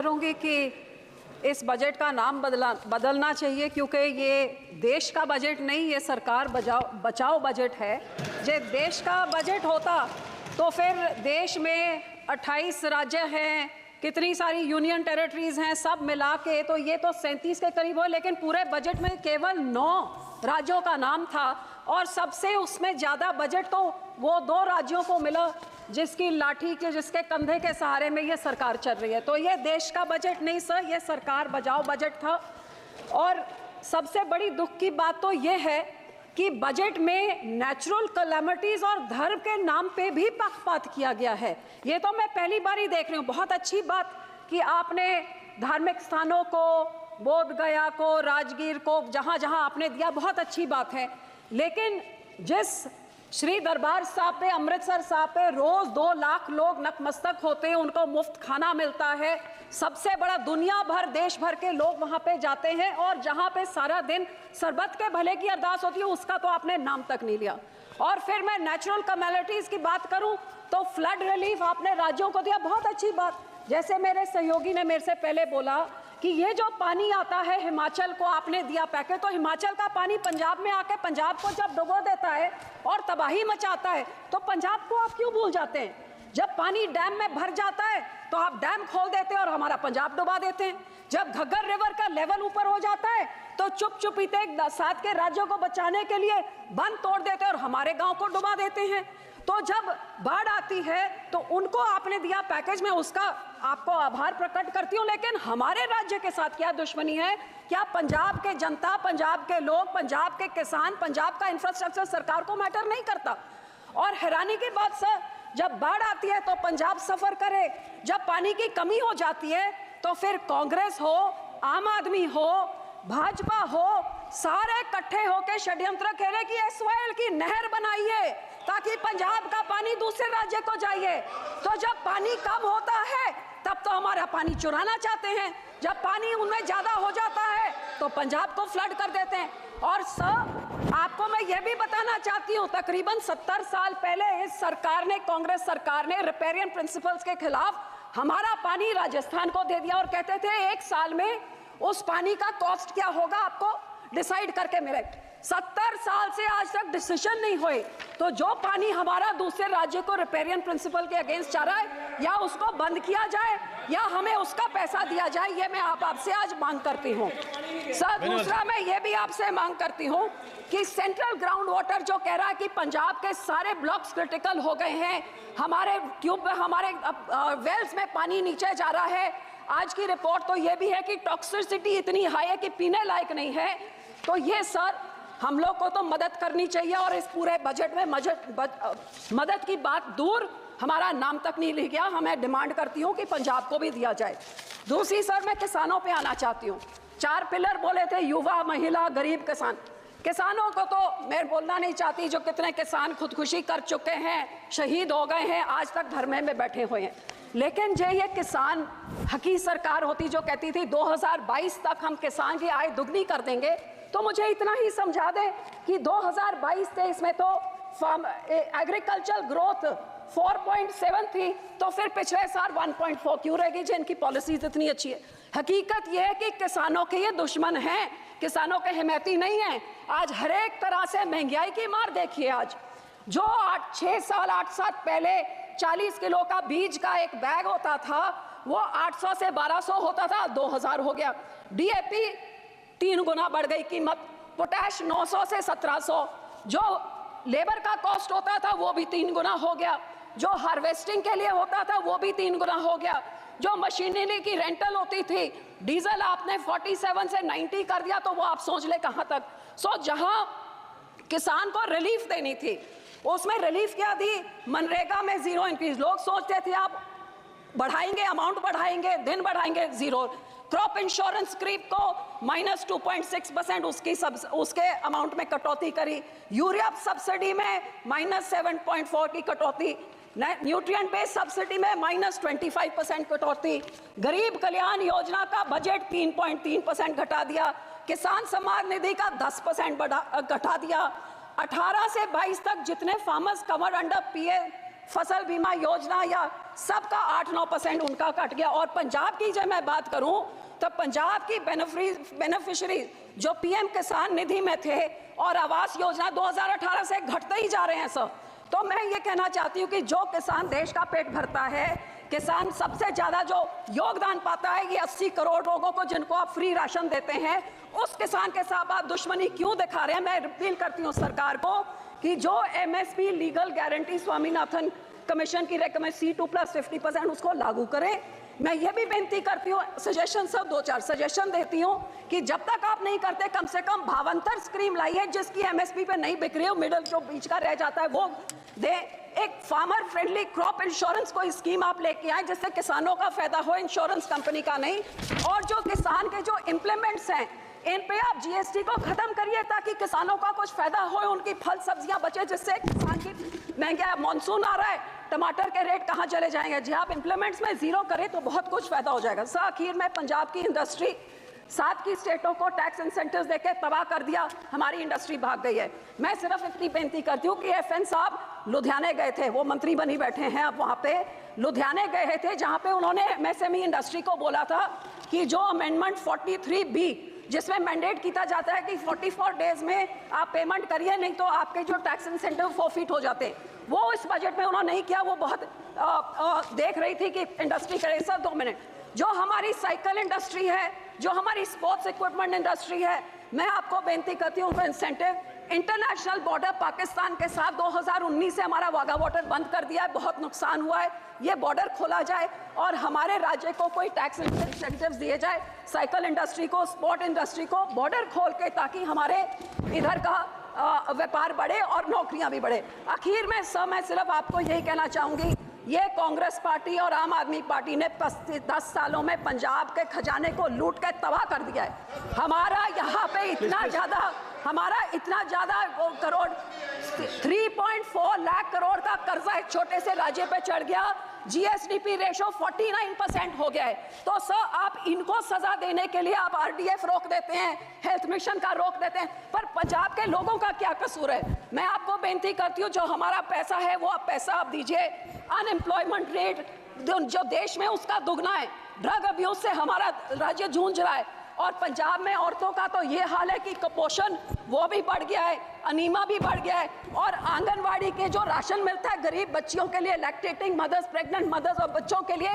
करूंगी कि इस बजट का नाम बदलना चाहिए, क्योंकि ये देश का बजट नहीं, ये सरकार बचाओ बजट है। जो देश का बजट होता तो फिर देश में 28 राज्य हैं, कितनी सारी यूनियन टेरिटरीज हैं, सब मिला के तो ये तो 37 के करीब हो, लेकिन पूरे बजट में केवल 9 राज्यों का नाम था और सबसे उसमें ज़्यादा बजट तो वो 2 राज्यों को मिला जिसकी लाठी के जिसके कंधे के सहारे में ये सरकार चल रही है। तो ये देश का बजट नहीं सर, ये सरकार बचाओ बजट था। और सबसे बड़ी दुख की बात तो ये है कि बजट में नेचुरल कैलामिटीज और धर्म के नाम पे भी पक्षपात किया गया है। ये तो मैं पहली बार ही देख रही हूँ। बहुत अच्छी बात कि आपने धार्मिक स्थानों को, बोध गया को, राजगीर को, जहाँ जहाँ आपने दिया, बहुत अच्छी बात है। लेकिन जिस श्री दरबार साहब पे, अमृतसर साहब पे रोज 2 लाख लोग नतमस्तक होते हैं, उनको मुफ्त खाना मिलता है, सबसे बड़ा दुनिया भर देश भर के लोग वहां पे जाते हैं, और जहां पे सारा दिन सरबत के भले की अरदास होती है, उसका तो आपने नाम तक नहीं लिया। और फिर मैं नेचुरल कैलामिटीज की बात करूं तो फ्लड रिलीफ आपने राज्यों को दिया, बहुत अच्छी बात। जैसे मेरे सहयोगी ने मेरे से पहले बोला कि ये जो पानी आता है हिमाचल को आपने दिया पैकेज, तो हिमाचल का पानी पंजाब में आके पंजाब को जब डुबो देता है और तबाही मचाता है, तो पंजाब को आप क्यों भूल जाते हैं? जब पानी डैम में भर जाता है तो आप डैम खोल देते हैं और हमारा पंजाब डुबा देते हैं। जब घग्गर रिवर का लेवल ऊपर हो जाता है तो चुपचुपीते 7 के राज्यों को बचाने के लिए बंद तोड़ देते हैं और हमारे गांव को डुबा देते हैं। तो जब बाढ़ आती है तो उनको आपने दिया पैकेज में, उसका आपको आभार प्रकट करती हूँ, लेकिन हमारे राज्य के साथ क्या दुश्मनी है? क्या पंजाब के जनता, पंजाब के लोग, पंजाब के किसान, पंजाब का इंफ्रास्ट्रक्चर सरकार को मैटर नहीं करता? और हैरानी की बात सर, जब बाढ़ आती है तो पंजाब सफर करे, जब पानी की कमी हो जाती है तो फिर कांग्रेस हो, आम आदमी हो, भाजपा हो, सारे इकट्ठे होकर षड्यंत्र खेले कि एसवाईएल की नहर बनाइए ताकि पंजाब का पानी दूसरे राज्य को जाइए। तो जब पानी कम होता है तब तो हमारा पानी चुराना चाहते हैं, जब पानी उनमें ज्यादा हो जाता है तो पंजाब को फ्लड कर देते हैं। और सर आपको मैं ये भी बताना चाहती हूँ, तकरीबन 70 साल पहले इस सरकार ने, कांग्रेस सरकार ने रिपेरियन प्रिंसिपल्स के खिलाफ हमारा पानी राजस्थान को दे दिया और कहते थे 1 साल में उस पानी का कॉस्ट क्या होगा आपको डिसाइड करके मिले। 70 साल से आज तक डिसीजन नहीं हुए। तो जो पानी हमारा दूसरे राज्य को रिपेरियन प्रिंसिपल के अगेंस्ट जा रहा है, या उसको बंद किया जाए या हमें उसका पैसा दिया जाए, ये मैं आपसे आज मांग करती हूँ। सर दूसरा मैं ये भी आपसे मांग करती हूँ कि सेंट्रल ग्राउंड वाटर जो कह रहा है कि पंजाब के सारे ब्लॉक्स क्रिटिकल हो गए हैं, हमारे ट्यूब में, हमारे वेल्स में पानी नीचे जा रहा है। आज की रिपोर्ट तो ये भी है कि टॉक्सिसिटी इतनी हाई है कि पीने लायक नहीं है। तो ये सर हम लोग को तो मदद करनी चाहिए, और इस पूरे बजट में मदद की बात दूर, हमारा नाम तक नहीं लिया गया। हमें डिमांड करती हूँ कि पंजाब को भी दिया जाए। दूसरी सर मैं किसानों पे आना चाहती हूँ। 4 पिलर बोले थे, युवा, महिला, गरीब, किसान। किसानों को तो मैं बोलना नहीं चाहती, जो कितने किसान खुदकुशी कर चुके हैं, शहीद हो गए हैं, आज तक धरने में बैठे हुए हैं। लेकिन जो ये किसान हकी सरकार होती जो कहती थी 2022 तक हम किसान की आय दुगनी कर देंगे, तो मुझे इतना ही समझा दे कि 2022-23 में तो एग्रीकल्चर ग्रोथ 4.7 थी, तो फिर पिछले साल 1.4 क्यों रहेगी जिनकी पॉलिसीज इतनी अच्छी है? हकीकत यह है कि किसानों के ये दुश्मन हैं, किसानों के हिमैती नहीं हैं। आज हर एक तरह से महंगाई की मार देखिए। आज जो 8 साल पहले 40 किलो का बीज का एक बैग होता था, वो 800 से 1200 होता था, 2000 हो गया। डीएपी 3 गुना बढ़ गई कीमत, पोटैश 900 से 1700, जो लेबर का कॉस्ट होता था वो भी 3 गुना हो गया, जो हार्वेस्टिंग के लिए होता था वो भी 3 गुना हो गया, जो मशीनरी की रेंटल होती थी, डीजल आपने 47 से 90 कर दिया, तो वो आप सोच ले कहां तक। जहां किसान को रिलीफ देनी थी उसमें रिलीफ क्या दी? मनरेगा में 0 इंक्रीज। लोग सोचते थे आप बढ़ाएंगे, अमाउंट बढ़ाएंगे, दिन बढ़ाएंगे, 0। क्रॉप इंश्योरेंस क्रीप को -2.6% उसके अमाउंट में कटौती करी। यूरिया सब्सिडी में -7.4 की कटौती, न्यूट्रिएंट बेस्ड सब्सिडी में -25% कटौती। गरीब कल्याण योजना का बजट 3.3% घटा दिया। किसान सम्मान निधि का 10% घटा दिया। 18 से 22 तक जितने फार्मर्स कवर्ड अंडर फसल बीमा योजना या सबका 8-9% उनका कट गया। और पंजाब की जब मैं बात करूं तो पंजाब की बेनिफिशियरी जो पीएम किसान निधि में थे और आवास योजना 2018 से घटते ही जा रहे हैं सर। तो मैं ये कहना चाहती हूँ कि जो किसान देश का पेट भरता है, किसान सबसे ज्यादा जो योगदान पाता है, ये 80 करोड़ लोगों को जिनको आप फ्री राशन देते हैं, उस किसान के साथ आप दुश्मनी क्यों दिखा रहे हैं? मैं अपील करती हूँ सरकार को कि जो MSP legal guarantee Swaminathan commission की रेकमेंड C2+50% उसको लागू करें। मैं ये भी बेनती करती हूँ, सजेशन सब 2-4 सजेशन देती हूँ कि जब तक आप नहीं करते कम से कम भावांतर स्कीम लाइए जिसकी एमएसपी पे नहीं बिक रही हो, मिडल जो बीच का रह जाता है वो दे। एक फार्मर फ्रेंडली क्रॉप इंश्योरेंस कोई स्कीम आप लेके आए जिससे किसानों का फायदा हो, इंश्योरेंस कंपनी का नहीं। और जो किसान के जो इम्प्लीमेंट्स हैं इन पे आप जीएसटी को खत्म करिए ताकि किसानों का कुछ फायदा हो, उनकी फल सब्जियां बचे, जिससे किसान की महंगा मॉनसून आ रहा है, टमाटर के रेट कहां चले जाएंगे। जी आप इम्प्लीमेंट्स में जीरो करें तो बहुत कुछ फायदा हो जाएगा। सर आखिर में पंजाब की इंडस्ट्री 7 की स्टेटों को टैक्स इंसेंटिव्स देके तबाह कर दिया, हमारी इंडस्ट्री भाग गई है। मैं सिर्फ इतनी बेनती करती हूँ कि FN साहब लुधियाने गए थे, वो मंत्री बनी बैठे हैं अब वहाँ पे, लुधियाने गए थे जहाँ पे उन्होंने MSME इंडस्ट्री को बोला था कि जो अमेंडमेंट 43B जिसमें मैंडेट किया जाता है कि 44 डेज में आप पेमेंट करिए, नहीं तो आपके जो टैक्स इंसेंटिव फॉरफिट हो जाते हैं, वो इस बजट में उन्होंने नहीं किया। वो बहुत देख रही थी कि इंडस्ट्री करे। सर 2 मिनट, जो हमारी साइकिल इंडस्ट्री है, जो हमारी स्पोर्ट्स इक्विपमेंट इंडस्ट्री है, मैं आपको बेनती करती हूँ उनको इंसेंटिव। इंटरनेशनल बॉर्डर पाकिस्तान के साथ 2019 से हमारा वाघा बॉर्डर बंद कर दिया है, बहुत नुकसान हुआ है। ये बॉर्डर खोला जाए और हमारे राज्य को कोई टैक्स इंसेंटिव्स दिए जाए, साइकिल इंडस्ट्री को, स्पोर्ट इंडस्ट्री को बॉर्डर खोल के, ताकि हमारे इधर का व्यापार बढ़े और नौकरियां भी बढ़े। आखिर में सर मैं सिर्फ आपको यही कहना चाहूँगी, ये कांग्रेस पार्टी और आम आदमी पार्टी ने 10 सालों में पंजाब के खजाने को लूट के तबाह कर दिया है। हमारा यहाँ पे इतना ज़्यादा करोड़ 3.4 लाख करोड़ का कर्जा एक छोटे से राज्य पे चढ़ गया। GSDP रेशो 49% हो गया है। तो सर आप इनको सजा देने के लिए आप RDF रोक देते हैं, हेल्थ मिशन का रोक देते हैं, पर पंजाब के लोगों का क्या कसूर है? मैं आपको बेनती करती हूँ, जो हमारा पैसा है वो आप पैसा आप दीजिए। अनएम्प्लॉयमेंट रेट जो देश में उसका दुगना है, ड्रग अब्यूज से हमारा राज्य जूझ रहा है, और पंजाब में औरतों का तो ये हाल है कि कुपोषण वो भी बढ़ गया है, अनीमा भी बढ़ गया है, और आंगनवाड़ी के जो राशन मिलता है गरीब बच्चियों के लिए, लैक्टेटिंग मदर्स, प्रेग्नेंट मदर्स और बच्चों के लिए,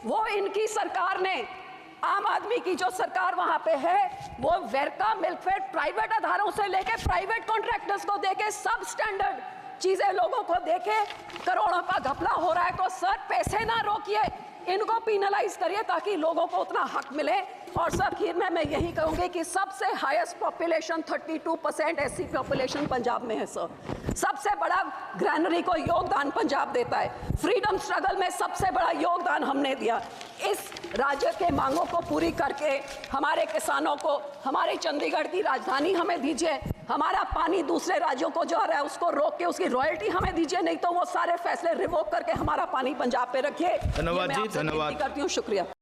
वो इनकी सरकार ने, आम आदमी की जो सरकार वहां पे है, वो वेरका मिल्कफेड प्राइवेट आधारों से लेके प्राइवेट कॉन्ट्रैक्टर्स को देके सब स्टैंडर्ड चीजें लोगों को देके करोड़ों का घपला हो रहा है। तो सर पैसे ना रोकिए, इनको पिनलाइज करिए ताकि लोगों को उतना हक मिले। और सर आखिर में मैं यही कहूंगी कि सबसे highest population 32% SC population Punjab में है सर। सबसे बड़ा ग्रैनरी को योगदान पंजाब देता है। फ्रीडम स्ट्रगल में सबसे बड़ा योगदान हमने दिया। इस राज्य के मांगों को पूरी करके हमारे किसानों को हमारी चंडीगढ़ की राजधानी हमें दीजिए, हमारा पानी दूसरे राज्यों को जो आ रहा है उसको रोक के उसकी रॉयल्टी हमें दीजिए, नहीं तो वो सारे फैसले रिवोक करके हमारा पानी पंजाब पे रखिए। धन्यवाद जी, धन्यवाद करती हूँ। शुक्रिया।